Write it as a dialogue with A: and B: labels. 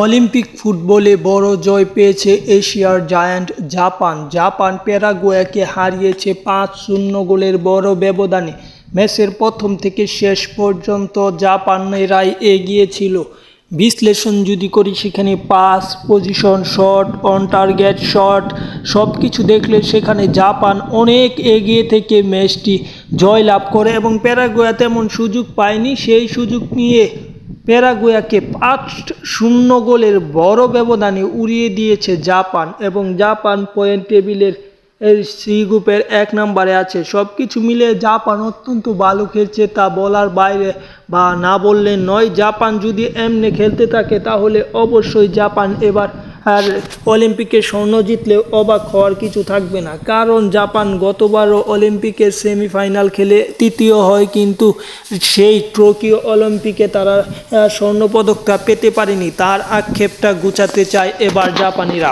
A: Olympic ফুটবলে বড় জয় পেয়েছে এশিয়ার জায়ান্ট জাপান। জাপান প্যারাগুয়েকে হারিয়েছে ৫-০ গোলের বড় ব্যবধানে। ম্যাচের প্রথম থেকে শেষ পর্যন্ত জাপানেরাই এগিয়ে ছিল। বিশ্লেষণ যদি করি সেখানে pass, position, shot, on target shot সব কিছু দেখলে সেখানে জাপান অনেক এগিয়ে থেকে ম্যাচটি জয়লাভ করে এবং প্যারাগুয়ে তেমন সুযোগ পায়নি। সেই সুযোগ নিয়ে প্যারাগুয়েকে ৫-০ গোলের বড় ব্যবধানে উড়িয়ে দিয়েছে জাপান এবং জাপান পয়েন্ট টেবিলের সি গ্রুপের ১ নম্বরে আছে। সব কিছু মিলে জাপান অত্যন্ত ভালো খেলছে, তা বলার বাইরে বা না বললে নয়। জাপান যদি এমনি খেলতে থাকে তাহলে অবশ্যই জাপান এবার আর অলিম্পিকের স্বর্ণ জিতলে অবাক হওয়ার কিছু থাকবে না, কারণ জাপান গতবারও অলিম্পিকের সেমিফাইনাল খেলে তৃতীয় হয়, কিন্তু সেই টোকিও অলিম্পিকে তারা স্বর্ণপদকটা পেতে পারেনি। তার আক্ষেপটা ঘুচাতে চায় এবার জাপানিরা।